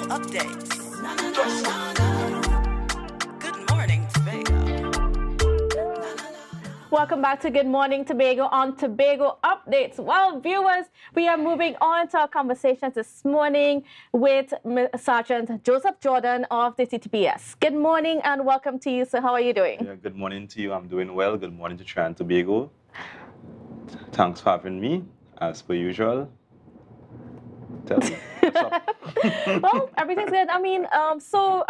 Updates. Good morning, Tobago. Welcome back to Good Morning Tobago on Tobago Updates. Well, viewers, we are moving on to our conversations this morning with Sergeant Joseph Jordon of the TTPS. Good morning and welcome to you, sir. How are you doing? Yeah, good morning to you. I'm doing well. Good morning to Trinidad and Tobago. Thanks for having me, as per usual. Tell me. What's up? Well, everything's good.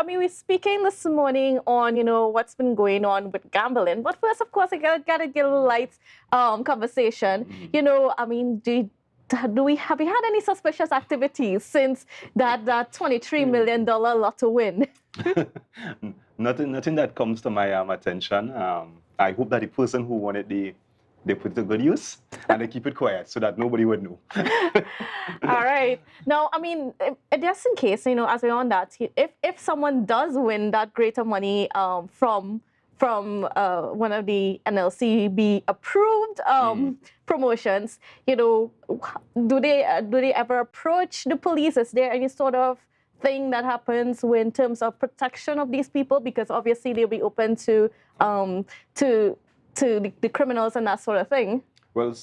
We're speaking this morning on, what's been going on with gambling. But first, of course, I gotta get a light conversation. Have we had any suspicious activities since that $23 million lotto win? Nothing that comes to my attention. I hope that the person who won it, they put it to good use and they keep it quiet so that nobody would know. All right. Now, just in case, as we're on that, if someone does win that greater money from one of the NLCB approved promotions, do they ever approach the police? Is there any sort of thing that happens in terms of protection of these people? Because obviously they'll be open to the criminals and that sort of thing. Well,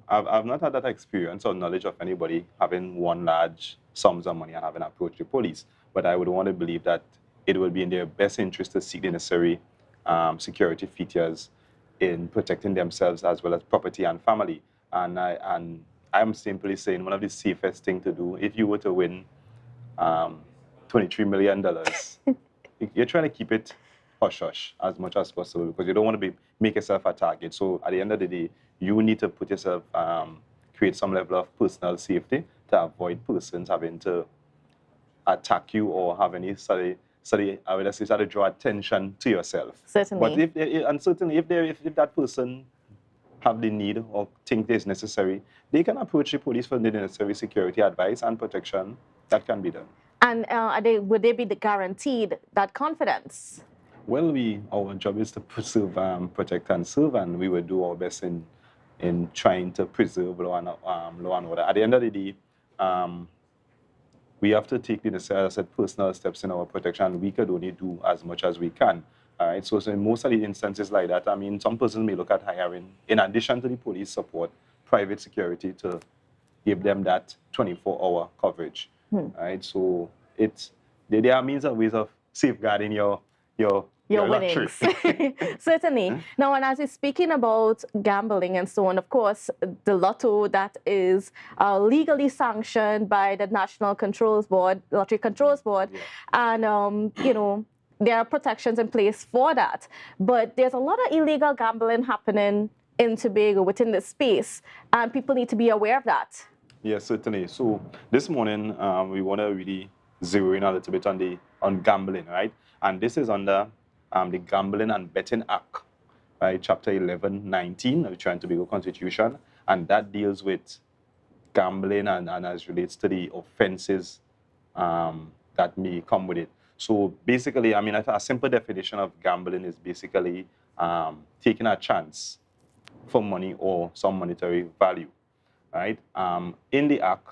I've not had that experience or knowledge of anybody having won large sums of money and having approached the police. But I would want to believe that it would be in their best interest to seek the necessary security features in protecting themselves as well as property and family. And I'm simply saying one of the safest things to do, if you were to win $23 million, you're trying to keep it hush-hush as much as possible because you don't want to make yourself a target. So at the end of the day, you need to put yourself, create some level of personal safety to avoid persons having to attack you or have any I would say, to draw attention to yourself. Certainly. But if that person have the need or think it's necessary, they can approach the police for the necessary security advice and protection that can be done. And would they be guaranteed that confidence? Well, our job is to preserve, protect, and serve, and we will do our best in trying to preserve law and order. At the end of the day, we have to take the necessary personal steps in our protection. We could only do as much as we can. All right. So in most of the instances like that, some persons may look at hiring, in addition to the police support, private security to give them that 24-hour coverage. All right. So there are means and ways of safeguarding your winnings. Certainly. Now, and as we're speaking about gambling and so on, of course, the lotto that is legally sanctioned by the National Controls Board, Lottery Controls Board, and, there are protections in place for that. But there's a lot of illegal gambling happening in Tobago within the space, and people need to be aware of that. Yes, certainly. So this morning, we want to really zero in a little bit on gambling, right? And this is under the Gambling and Betting Act, right? Chapter 1119 of the Trinidad and Tobago Constitution, and that deals with gambling and as relates to the offenses that may come with it. So basically, a simple definition of gambling is basically taking a chance for money or some monetary value, right? In the act,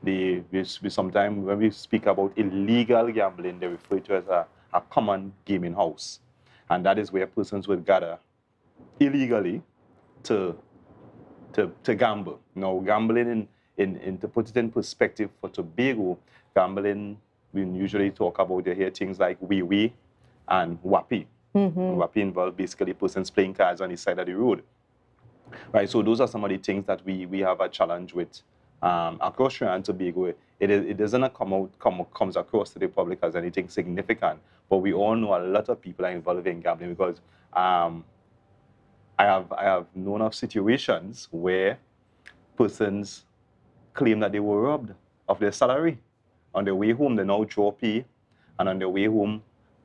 we sometimes, when we speak about illegal gambling, they refer to it as a common gaming house. And that is where persons would gather illegally to gamble. Now, gambling, to put it in perspective for Tobago, gambling, we usually talk about, you hear things like wee and wappy. Wappy involves basically persons playing cards on the side of the road. Right, so those are some of the things that we have a challenge with. Across Trinidad and Tobago, it doesn't comes across to the public as anything significant, but we all know a lot of people are involved in gambling because I have known of situations where persons claim that they were robbed of their salary. On their way home, they now draw pay, and on their way home,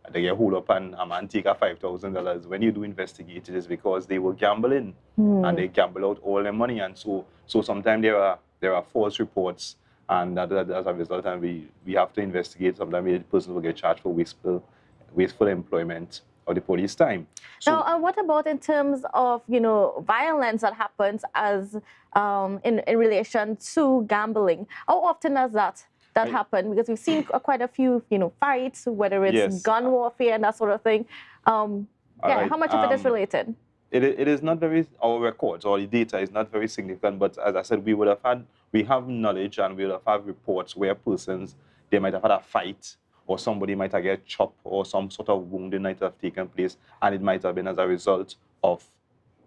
they get hold up and a man take a $5,000. When you do investigate, it is because they were gambling and they gamble out all their money, and so sometimes there are false reports, and that as a result, and we have to investigate. Sometimes the person will get charged for wasteful employment or the police time. So, now, what about in terms of violence that happens as in relation to gambling? How often does that that happen? Because we've seen quite a few, fights, whether it's Yes. gun warfare and that sort of thing. Right. How much of it is related? It is not very, our records or the data is not very significant, but as I said, we have knowledge and we would have had reports where persons, they might have had a fight or somebody might have get chopped or some sort of wounding might have taken place, and it might have been as a result of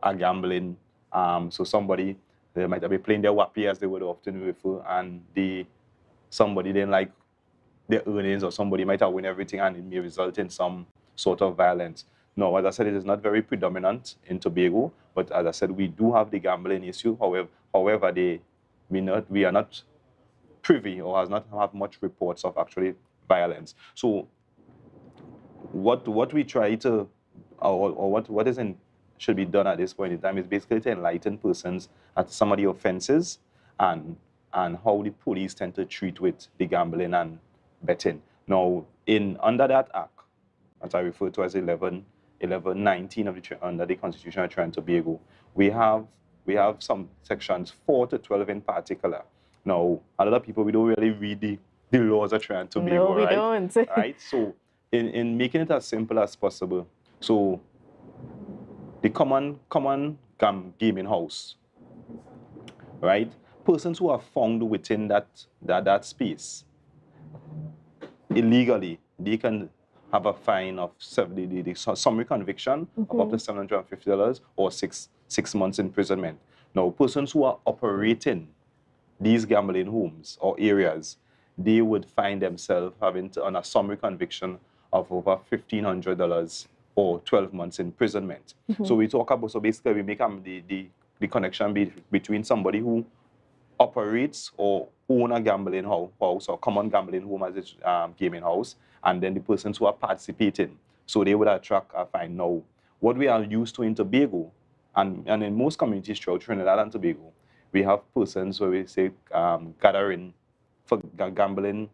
a gambling. So somebody, they might have been playing their wappy as they would often refer, and somebody didn't like their earnings, or somebody might have win everything and it may result in some sort of violence. No, as I said, it is not very predominant in Tobago, but as I said, we do have the gambling issue. However, we are not privy or has not have much reports of actually violence. So what we try to, or what should be done at this point in time is basically to enlighten persons at some of the offenses and how the police tend to treat with the gambling and betting. Now, under that act, as I refer to as 1119 under the Constitution of Trinidad and Tobago, we have some sections 4 to 12 in particular. Now, a lot of people, we don't really read the laws of Trinidad and Tobago, No, we right? don't. Right? So, in making it as simple as possible, so the common gaming house, right? Persons who are found within that space illegally, they can have a fine of the summary conviction of up to $750 or six months imprisonment. Now, persons who are operating these gambling homes or areas, they would find themselves having on a summary conviction of over $1,500 or 12 months imprisonment. So we talk about, so basically we make the connection between somebody who operates or own a gambling house or common gambling home as its gaming house, and then the persons who are participating. So they would attract a fine. Now, what we are used to in Tobago, and in most communities throughout Trinidad and Tobago, we have persons where we say gathering for gambling,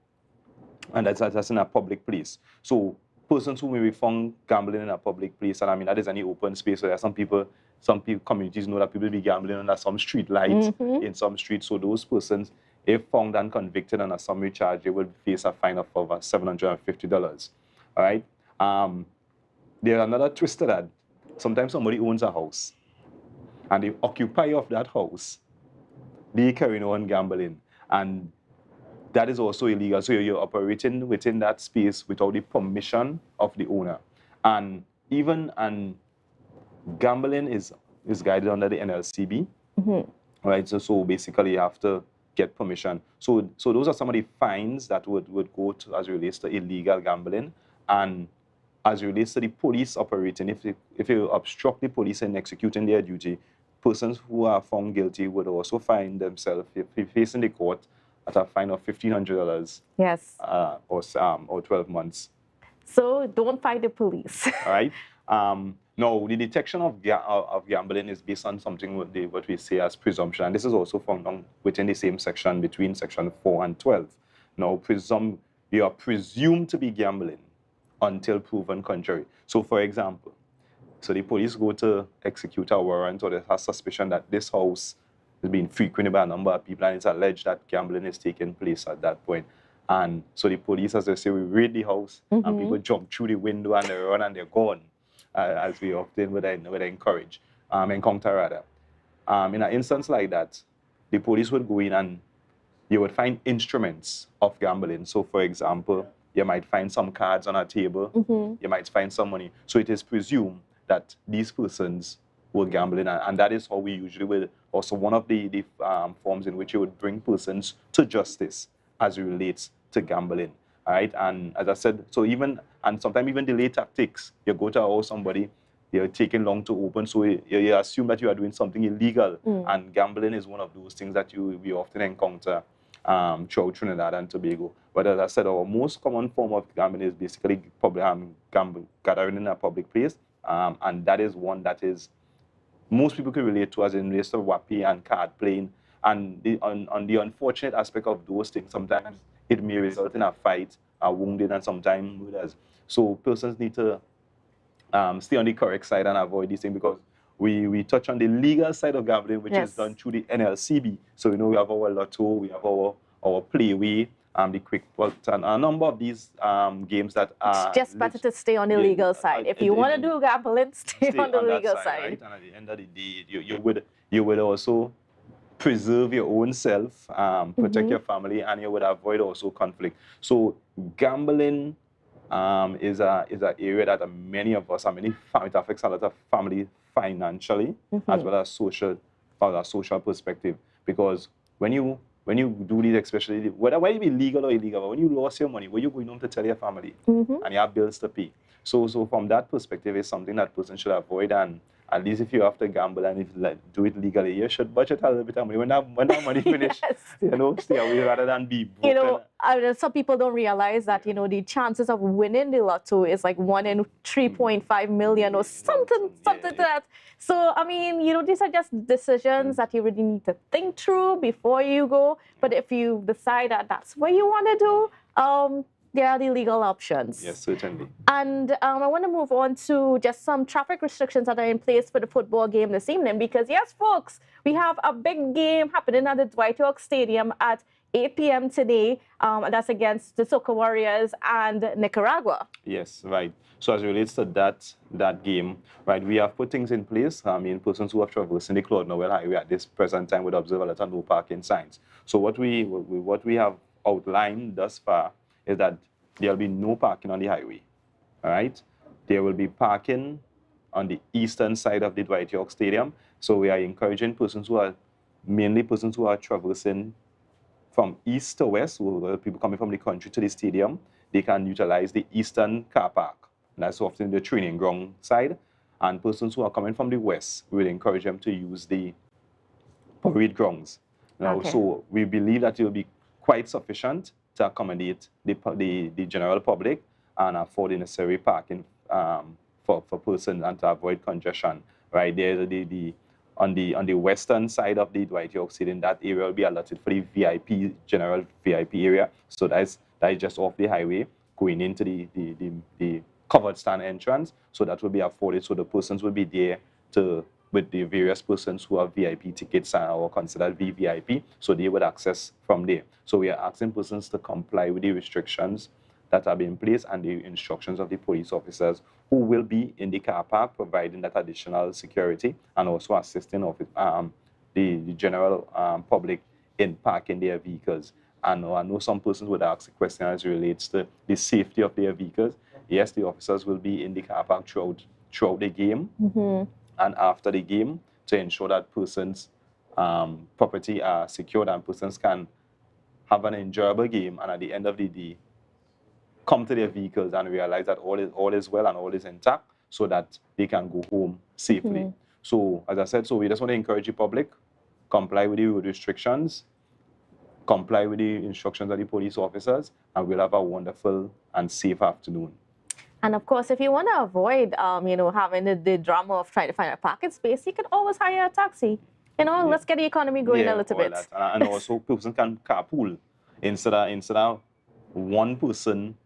and that's in a public place. So persons who may be found gambling in a public place, and I mean that is any open space. So there are some people communities know that people be gambling under some street lights in some streets. So those persons, if found and convicted on a summary charge, they will face a fine of over $750. All right. There's another twist to that. Sometimes somebody owns a house, and the occupier of that house, they carry on gambling, and that is also illegal. So you're operating within that space without the permission of the owner. And gambling is guided under the NLCB, right? So basically you have to get permission. So those are some of the fines that would go to as it relates to illegal gambling, and as it relates to the police operating. If you obstruct the police in executing their duty, persons who are found guilty would also find themselves, if facing the court, at a fine of $1,500. Yes. Or 12 months. So don't fight the police. All right. No, the detection of gambling is based on something what we say as presumption, and this is also found within the same section between section 4 and 12. Now, you are presumed to be gambling until proven contrary. So, for example, so the police go to execute a warrant, or they have suspicion that this house is being frequented by a number of people, and it's alleged that gambling is taking place at that point. And so the police, as they say, we raid the house, and people jump through the window and they run and they're gone, as we often would encounter rather. In an instance like that, the police would go in and you would find instruments of gambling. So, for example, you might find some cards on a table, you might find some money. So it is presumed that these persons were gambling, and that is how we usually will, also one of the forms in which you would bring persons to justice as it relates to gambling. All right, and as I said, sometimes even delay tactics. You go to house somebody, they're taking long to open, so you assume that you are doing something illegal, and gambling is one of those things that we often encounter throughout Trinidad and Tobago. But as I said, our most common form of gambling is basically gathering in a public place, and that is one that is most people can relate to, as in relates to wappy and card playing. And on the unfortunate aspect of those things, sometimes it may result in a fight, a wounding, and sometimes murders. So persons need to stay on the correct side and avoid these things, because we touch on the legal side of gambling, which is done through the NLCB. So we have our lotto, we have our playway, the quick pot, and a number of these games that are It's just better to stay on the legal side. If you want to do gambling, stay on the legal side. Right? And at the end of the day, you would also preserve your own self, protect your family, and you would avoid also conflict. So gambling is a area that many of us, it affects a lot of family financially as well as social, from a social perspective. Because when you do these, especially whether it be legal or illegal, but when you lost your money, where you going home to tell your family, and you have bills to pay. So from that perspective, it's something that person should avoid. And at least if you have to gamble and if do it legally, you should budget a little bit of money. When that money finish, stay away rather than be broken. Some people don't realize that, the chances of winning the lotto is like 1 in 3.5 million or something to that. So, these are just decisions that you really need to think through before you go. But if you decide that that's what you want to do, there are the legal options. Yes, certainly. And I want to move on to just some traffic restrictions that are in place for the football game this evening. Because, yes, folks, we have a big game happening at the Dwight York Stadium at 8 p.m. today. And that's against the Soca Warriors and Nicaragua. Yes, right. So as it relates to that game, right, we have put things in place. Persons who have traversed in the Claude Noel Highway at this present time would observe a lot of no parking signs. So what we have outlined thus far is that there will be no parking on the highway, all right? There will be parking on the eastern side of the Dwight York Stadium. So we are encouraging mainly persons who are traversing from east to west, people coming from the country to the stadium, they can utilize the eastern car park. And that's often the training ground side. And persons who are coming from the west, we will encourage them to use the parade grounds. Now, so we believe that it will be quite sufficient to accommodate the general public and afford the necessary parking for persons and to avoid congestion. Right there, on the western side of the Dwight York Stadium, that area will be allotted for the general VIP area. So that is just off the highway going into the covered stand entrance. So that will be afforded. So the persons will be there with the various persons who have VIP tickets or considered VVIP, so they would access from there. So we are asking persons to comply with the restrictions that have been placed and the instructions of the police officers who will be in the car park providing that additional security and also assisting the general public in parking their vehicles. And I know some persons would ask a question as it relates to the safety of their vehicles. Yes, the officers will be in the car park throughout the game. And after the game, to ensure that persons' property are secured and persons can have an enjoyable game, and at the end of the day, come to their vehicles and realize that all is well and all is intact, so that they can go home safely. So, as I said, we just want to encourage the public, comply with the road restrictions, comply with the instructions of the police officers, and we'll have a wonderful and safe afternoon. And of course, if you want to avoid, having the drama of trying to find a parking space, you can always hire a taxi. Let's get the economy going a little bit. And also, person can carpool instead of one person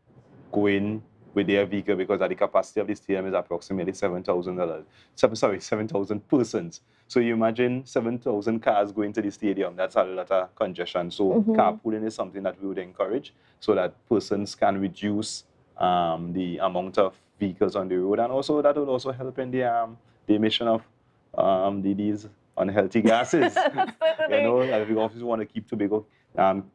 going with their vehicle, because the capacity of the stadium is approximately 7,000 persons. So you imagine 7,000 cars going to the stadium. That's a lot of congestion. So carpooling is something that we would encourage, so that persons can reduce the amount of vehicles on the road, and also that will also help in the emission of these unhealthy gases. We obviously want to keep Tobago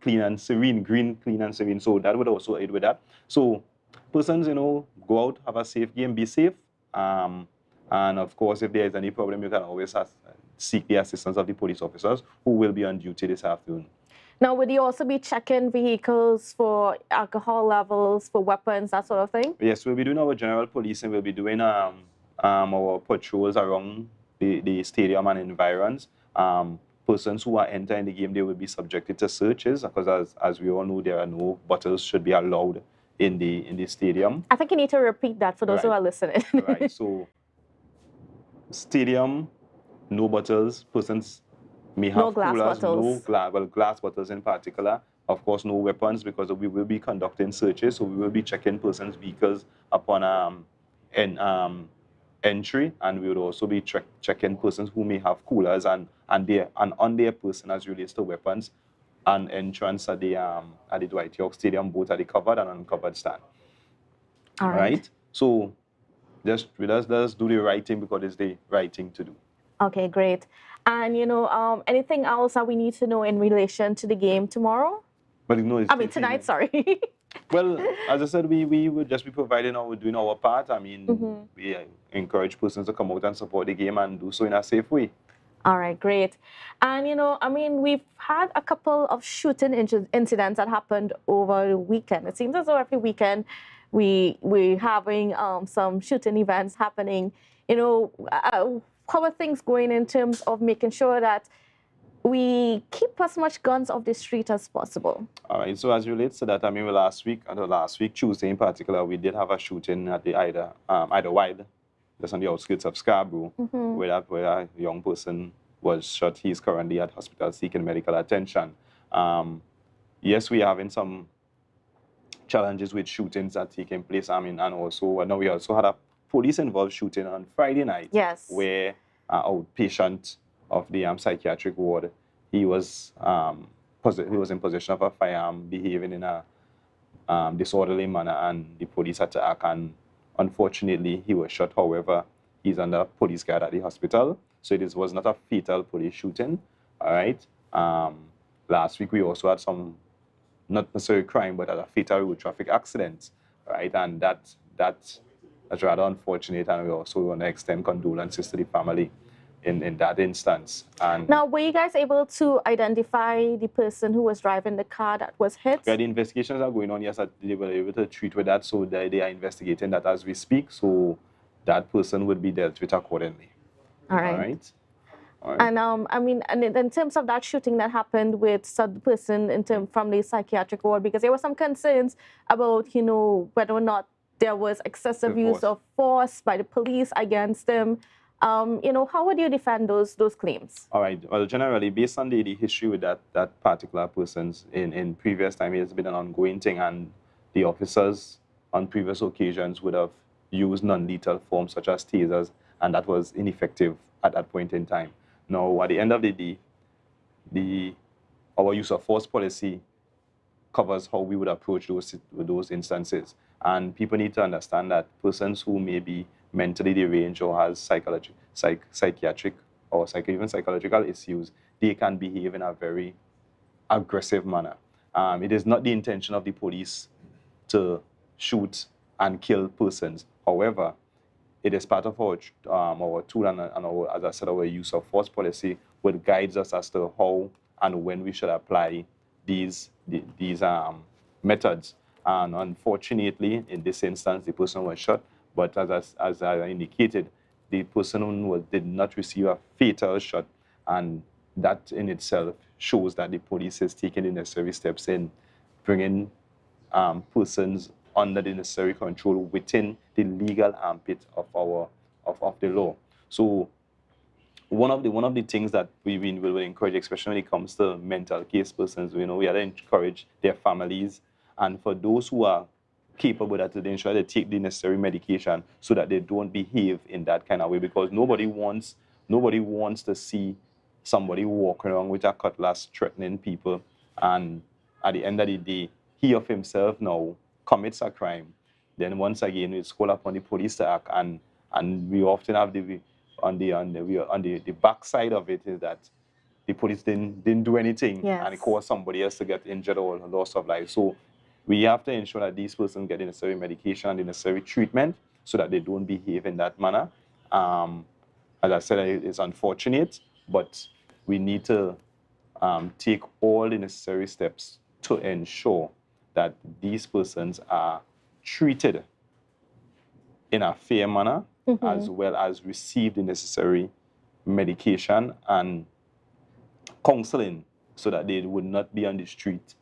clean and serene, green, clean and serene. So that would also aid with that. So persons, go out, have a safe game, be safe. And of course, if there is any problem, you can always seek the assistance of the police officers who will be on duty this afternoon. Now, would you also be checking vehicles for alcohol levels, for weapons, that sort of thing? Yes, we'll be doing our general policing. We'll be doing our patrols around the stadium and environs. Persons who are entering the game, they will be subjected to searches, because as we all know, there are no bottles should be allowed in the stadium. I think you need to repeat that for those who are listening. Right. So, stadium, no bottles. Persons may have coolers, glass bottles in particular. Of course, no weapons, because we will be conducting searches. So we will be checking persons' vehicles upon entry, and we would also be checking persons who may have coolers and on their person as relates to weapons. an entrance at the Dwight York Stadium, both at the covered and uncovered stand. All right. So let's do the right thing because it's the right thing to do. Okay, great. And anything else that we need to know in relation to the game tomorrow? But it's I mean tonight. Sorry. Well, as I said, we would just be providing doing our part. I mean, Mm-hmm. we encourage persons to come out and support the game and do so in a safe way. All right, great. And I mean, we've had a couple of shooting incidents that happened over the weekend. It seems as though every weekend we're having some shooting events happening. How are things going in terms of making sure that we keep as much guns off the street as possible? All right. So as it relates to that, I mean, last week Tuesday in particular, we did have a shooting at the Idlewild, just on the outskirts of Scarborough, where a young person was shot. He's currently at hospital seeking medical attention. Yes, we are having some challenges with shootings that taking place. I mean, and also now we also had a police-involved shooting on Friday night. Yes. Where an outpatient of the psychiatric ward, he was in possession of a firearm, behaving in a disorderly manner, and the police had to act. And unfortunately, he was shot. However, he's under police guard at the hospital, so it was not a fatal police shooting. All right. Last week we also had some, not necessarily crime, but a fatal road traffic accident, right? And that's rather unfortunate, and we also want to extend condolences to the family in that instance. And now, were you guys able to identify the person who was driving the car that was hit? yeah, the investigations are going on. Yes, they were able to treat with that, so they are investigating that as we speak. So that person would be dealt with accordingly. All right. All right. And I mean, and in terms of that shooting that happened with some person from the psychiatric ward, because there were some concerns about whether or not there was excessive use of force by the police against them. How would you defend those claims? All right. Well, generally, based on the history with that particular person's in previous time, it has been an ongoing thing, and the officers on previous occasions would have used non-lethal forms such as tasers, and that was ineffective at that point in time. Now, at the end of the day, our use of force policy covers how we would approach those instances. And people need to understand that persons who may be mentally deranged or has psychiatric or even psychological issues, they can behave in a very aggressive manner. It is not the intention of the police to shoot and kill persons. However, it is part of our tool and our, as I said, our use of force policy, which guides us as to how and when we should apply these methods. And unfortunately, in this instance, the person was shot. But as I indicated, the person did not receive a fatal shot, and that in itself shows that the police is taking the necessary steps in bringing persons under the necessary control within the legal armpit of the law. So one of the things that we will encourage, especially when it comes to mental case persons, we have to encourage their families, and for those who are capable, that they ensure they take the necessary medication so that they don't behave in that kind of way, because nobody wants to see somebody walking around with a cutlass threatening people, and at the end of the day, he of himself now commits a crime. Then once again, it's called upon the police to act, and we often have on the backside of it is that the police didn't do anything, Yes. and it caused somebody else to get injured or loss of life. So we have to ensure that these persons get the necessary medication and the necessary treatment so that they don't behave in that manner. As I said, it's unfortunate, but we need to take all the necessary steps to ensure that these persons are treated in a fair manner, as well as receive the necessary medication and counseling so that they would not be on the street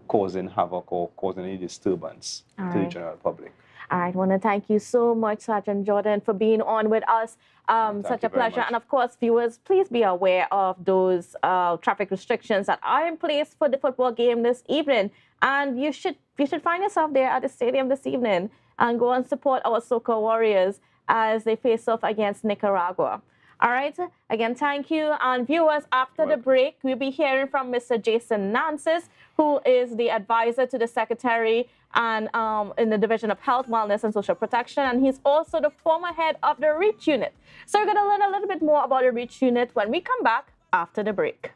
causing havoc or causing any disturbance to the general public. All right, I want to thank you so much, Sergeant Jordon, for being on with us. Such a pleasure. And of course, viewers, please be aware of those traffic restrictions that are in place for the football game this evening. And you should find yourself there at the stadium this evening and go and support our Soca Warriors as they face off against Nicaragua. All right. Again, thank you. And viewers, after the break, we'll be hearing from Mr. Jason Nancis, who is the advisor to the Secretary and in the Division of Health, Wellness, and Social Protection. And he's also the former head of the REACH unit. So we're going to learn a little bit more about the REACH unit when we come back after the break.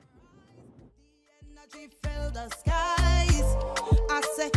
Energy fill the skies. I say,